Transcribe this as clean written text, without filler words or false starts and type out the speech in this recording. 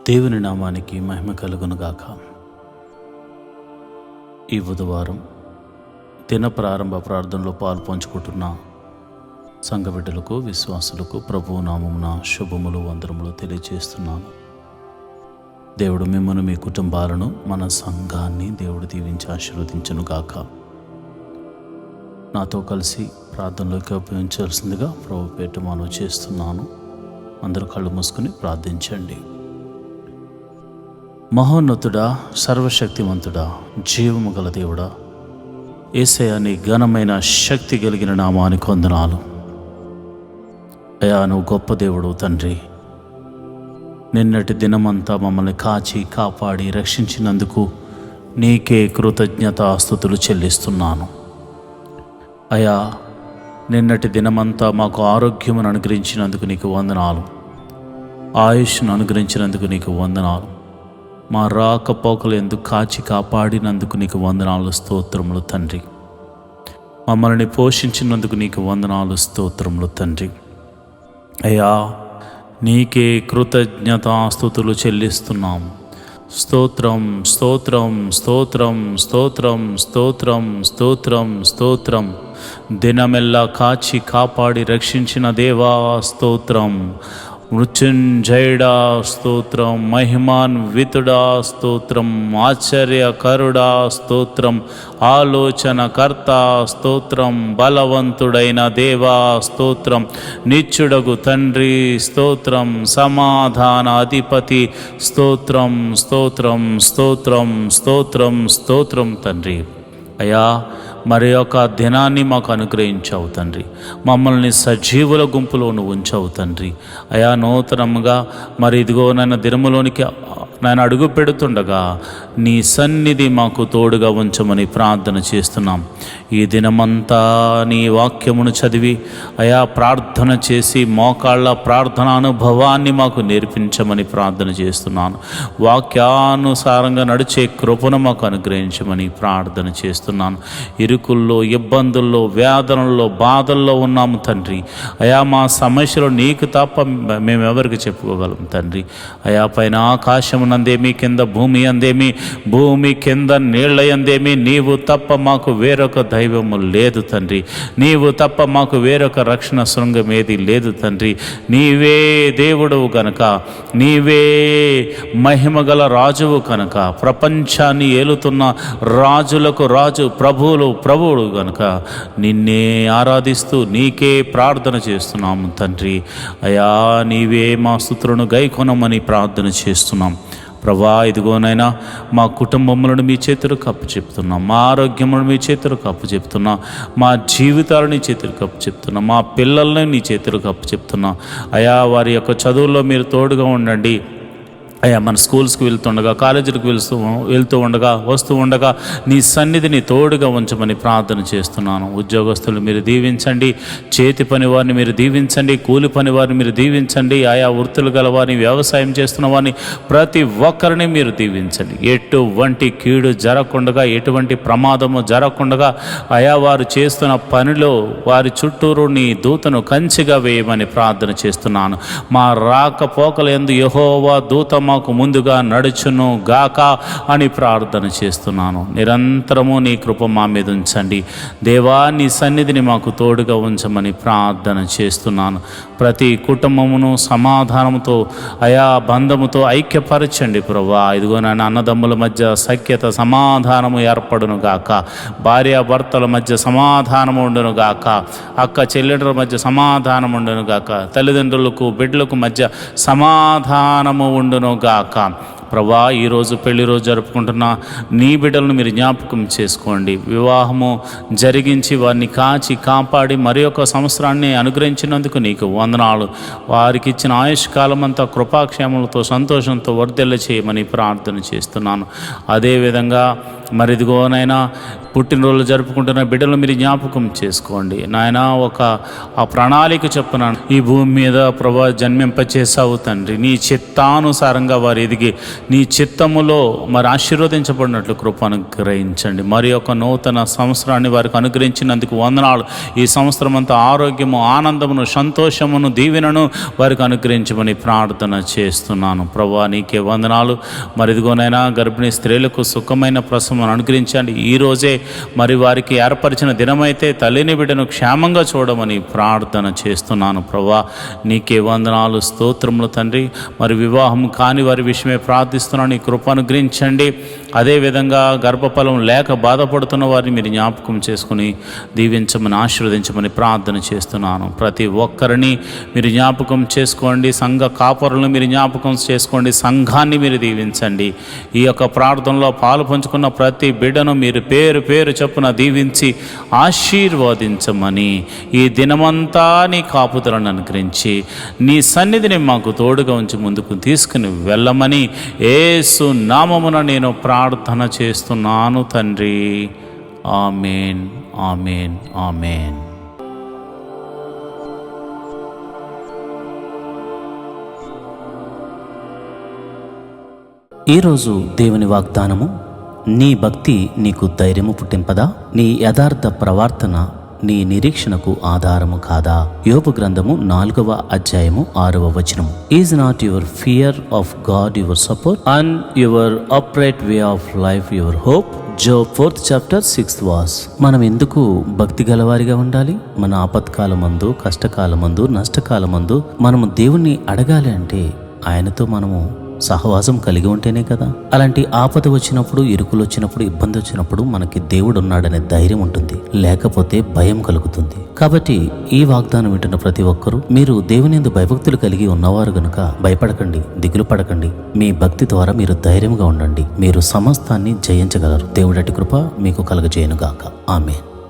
దేవుని నామానికి మహిమ కలుగునుగాక. ఈ బుధవారం దిన ప్రారంభ ప్రార్థనలో పాలు పంచుకుంటున్న సంఘ బిడ్డలకు, విశ్వాసులకు ప్రభువు నామమున శుభములు, వందనములు తెలియజేస్తున్నాను. దేవుడు మిమ్మల్ని, మీ కుటుంబాలను, మన సంఘాన్ని దేవుడు దీవించి ఆశీర్వదించునుగాక. నాతో కలిసి ప్రార్థనలోకి ఉపయోగించాల్సిందిగా ప్రభు పేట మనవి చేస్తున్నాను. అందరూ కళ్ళు మూసుకుని ప్రార్థించండి. మహోన్నతుడా, సర్వశక్తివంతుడా, జీవము గల దేవుడా, యేసయ్యా, నీ ఘనమైన శక్తి కలిగిన నామానికి వందనాలు. అయ్యా, నువ్వు గొప్ప దేవుడు తండ్రి. నిన్నటి దినమంతా మమ్మల్ని కాచి కాపాడి రక్షించినందుకు నీకే కృతజ్ఞతాస్తుతులు చెల్లిస్తున్నాను. అయ్యా, నిన్నటి దినమంతా మాకు ఆరోగ్యమును అనుగ్రహించినందుకు నీకు వందనాలు, ఆయుష్ను అనుగ్రహించినందుకు నీకు వందనాలు, మా రాకపోకలు ఎందుకు కాచి కాపాడినందుకు నీకు వందనాలు, స్తోత్రములు తండ్రి. మమ్మల్ని పోషించినందుకు నీకు వందనాలు, స్తోత్రములు తండ్రి. అయ్యా, నీకే కృతజ్ఞతాస్తుతులు చెల్లిస్తున్నాము. స్తోత్రం, స్తోత్రం, స్తోత్రం, స్తోత్రం, స్తోత్రం, స్తోత్రం, స్తోత్రం. దినమెల్లా కాచి కాపాడి రక్షించిన దేవా స్తోత్రం. మృత్యుంజయుడా స్తోత్రం, మహిమాన్వితుడా స్తోత్రం, ఆశ్చర్యకరుడా స్తోత్రం, ఆలోచనకర్త స్తోత్రం, బలవంతుడైన దేవా స్తోత్రం, నిత్యుడగు తండ్రి స్తోత్రం, సమాధాన అధిపతి స్తోత్రం, స్తోత్రం, స్తోత్రం, స్తోత్రం, స్తోత్రం తండ్రి. అయ్యా, మరి యొక్క దినాన్ని మాకు అనుగ్రహించావు తండ్రి. మమ్మల్ని సజీవుల గుంపులో నువ్వు ఉంచావు తండ్రి. అయా, నూతనంగా మరి ఇదిగో నన్ను దినములోనికి నేను అడుగు పెడుతుండగా నీ సన్నిధి మాకు తోడుగా ఉంచమని ప్రార్థన చేస్తున్నాం. ఈ దినమంతా నీ వాక్యమును చదివి అయా ప్రార్థన చేసి మోకాళ్ళ ప్రార్థన అనుభవాన్ని మాకు నేర్పించమని ప్రార్థన చేస్తున్నాను. వాక్యానుసారంగా నడిచే కృపను మాకు అనుగ్రహించమని ప్రార్థన చేస్తున్నాను. ఇరుకుల్లో, ఇబ్బందుల్లో, వేదనల్లో, బాధల్లో ఉన్నాము తండ్రి. అయా, మా సమస్యలు నీకు తప్ప మేమెవరికి చెప్పుకోగలం తండ్రి. అయా, పైన ఆకాశం నందేమి, కింద భూమి అందేమి, భూమి కింద నీళ్ల యందేమి నీవు తప్ప మాకు వేరొక దైవము లేదు తండ్రి. నీవు తప్ప మాకు వేరొక రక్షణ శృంగం ఏది లేదు తండ్రి. నీవే దేవుడవు కనుక, నీవే మహిమగల రాజువు కనుక, ప్రపంచాన్ని ఏలుతున్న రాజులకు రాజు, ప్రభువులు కనుక నిన్నే ఆరాధిస్తూ నీకే ప్రార్థన చేస్తున్నాము తండ్రి. అయా, నీవే మా స్తుతులను గైకొనమని ప్రార్థన చేస్తున్నాం. ప్రభా, ఇదిగోనైనా మా కుటుంబములను మీ చేతులకు కప్పు చెప్తున్నాం, మా ఆరోగ్యములను మీ చేతులకు కప్పు చెప్తున్నా, మా జీవితాలను నీ చేతులకు కప్పు చెప్తున్నా, మా పిల్లల్ని నీ చేతులకు కప్పు చెప్తున్నా. అయా, వారి యొక్క చదువుల్లో మీరు తోడుగా ఉండండి. అయ్యా, మన స్కూల్స్కి వెళ్తుండగా, కాలేజీలకు వెళ్తూ ఉండగా, వస్తూ ఉండగా నీ సన్నిధిని తోడుగా ఉంచమని ప్రార్థన చేస్తున్నాను. ఉద్యోగస్తులు మీరు దీవించండి, చేతి పని వారిని మీరు దీవించండి, కూలి పని వారిని మీరు దీవించండి. ఆయా వృత్తులు గల వారిని, వ్యవసాయం చేస్తున్న వారిని ప్రతి ఒక్కరిని మీరు దీవించండి. ఎటువంటి కీడు జరగకుండా, ఎటువంటి ప్రమాదము జరగకుండా అయా వారు చేస్తున్న పనిలో వారి చుట్టూరు నీ దూతను కంచిగా వేయమని ప్రార్థన చేస్తున్నాను. మా రాకపోకల యందు యెహోవా దూత మాకు ముందుగా నడుచును గాక అని ప్రార్థన చేస్తున్నాను. నిరంతరము నీ కృప మా మీద ఉంచండి దేవా. నీ సన్నిధిని మాకు తోడుగా ఉంచమని ప్రార్థన చేస్తున్నాను. ప్రతి కుటుంబమును సమాధానముతో, అయా బంధముతో ఐక్యపరచండి ప్రభా. ఇదిగో నాన్న, అన్నదమ్ముల మధ్య సఖ్యత, సమాధానము ఏర్పడును గాక. భార్యాభర్తల మధ్య సమాధానము ఉండును గాక. అక్క చెల్లెళ్ళ మధ్య సమాధానం ఉండును గాక. తల్లిదండ్రులకు బిడ్డలకు మధ్య సమాధానము ఉండును గాక. ప్రభా, ఈరోజు పెళ్లి రోజు జరుపుకుంటున్న నీ బిడ్డలను మీరు జ్ఞాపకం చేసుకోండి. వివాహము జరిగించి వారిని కాచి కాపాడి మరి ఒక సంవత్సరాన్ని అనుగ్రహించినందుకు నీకు వందనాలు. వారికి ఇచ్చిన ఆయుష్కాలం అంతా కృపాక్షేమలతో, సంతోషంతో వర్ధిల్ల చేయమని ప్రార్థన చేస్తున్నాను. అదేవిధంగా మరిదిగోనైనా పుట్టినరోజులు జరుపుకుంటున్న బిడ్డలు మీరు జ్ఞాపకం చేసుకోండి నాయన. ఆ ప్రణాళిక చొప్పున ఈ భూమి మీద ప్రభా జన్మింపచేసావు తండ్రి. నీ చిత్తానుసారంగా వారు ఎదిగి నీ చిత్తములో మరి ఆశీర్వదించబడినట్లు కృప అనుగ్రహించండి. మరి ఒక నూతన సంవత్సరాన్ని వారికి అనుగ్రహించినందుకు వందనాలు. ఈ సంవత్సరం అంతా ఆరోగ్యము, ఆనందమును, సంతోషమును, దీవెనను వారికి అనుగ్రహించమని ప్రార్థన చేస్తున్నాను. ప్రభువా నీకే వందనాలు. మరి ఇదిగోనైనా గర్భిణీ స్త్రీలకు సుఖమైన ప్రసవం అనుగ్రహించండి. ఈరోజే మరి వారికి ఏర్పరిచిన దినమైతే తల్లిని బిడ్డను క్షేమంగా చూడమని ప్రార్థన చేస్తున్నాను. ప్రభువా నీకే వందనాలు, స్తోత్రములు తండ్రి. మరి వివాహం కాని వారి విషయమే ప్రార్థిస్తున్నాను. నీ కృప అనుగ్రహించండి. అదేవిధంగా గర్భఫలం లేక బాధపడుతున్న వారిని మీరు జ్ఞాపకం చేసుకుని దీవించమని, ఆశీర్వదించమని ప్రార్థన చేస్తున్నాను. ప్రతి ఒక్కరిని మీరు జ్ఞాపకం చేసుకోండి. సంఘ కాపరులను మీరు జ్ఞాపకం చేసుకోండి. సంఘాన్ని మీరు దీవించండి. ఈ యొక్క ప్రార్థనలో పాలు పంచుకున్న ప్రతి బిడ్డను మీరు పేరు పేరు చొప్పున దీవించి ఆశీర్వదించమని, ఈ దినమంతా నీ కాపుదలను అనుగ్రహించి నీ సన్నిధిని మాకు తోడుగా ఉంచి ముందుకు తీసుకుని వెళ్ళమని యేసు నామమున నేను ప్రార్థన చేస్తున్నాను తండ్రి. ఆమేన్, ఆమేన్, ఆమేన్. ఈరోజు దేవుని వాగ్దానము, నీ భక్తి నీకు ధైర్యము పుట్టింపదా? నీ యథార్థ ప్రవర్తన నీ నిరీక్షణకు ఆధారము కాదా? యోబు గ్రంథము 4వ అధ్యాయము 6వ వచనము. Is not your fear of God your support and your upright way of life your hope? Job 4th chapter 6th verse. మనం ఎందుకు భక్తి గలవారిగా ఉండాలి? మన ఆపత్కాలమందు, కష్టకాలమందు, నష్టకాలమందు మనము దేవుణ్ణి అడగాలి అంటే ఆయనతో మనము సహవాసం కలిగి ఉంటేనే కదా. అలాంటి ఆపద వచ్చినప్పుడు, ఇరుకులు వచ్చినప్పుడు, ఇబ్బంది వచ్చినప్పుడు మనకి దేవుడు ఉన్నాడనే ధైర్యం ఉంటుంది, లేకపోతే భయం కలుగుతుంది. కాబట్టి ఈ వాగ్దానం వింటున్న ప్రతి ఒక్కరూ మీరు దేవుని యందు భయభక్తులు కలిగి ఉన్నవారు గనుక భయపడకండి, దిగులు పడకండి. మీ భక్తి ద్వారా మీరు ధైర్యంగా ఉండండి. మీరు సమస్తాన్ని జయించగలరు. దేవుడటి కృప మీకు కలుగజేయునుగాక. ఆమేన్.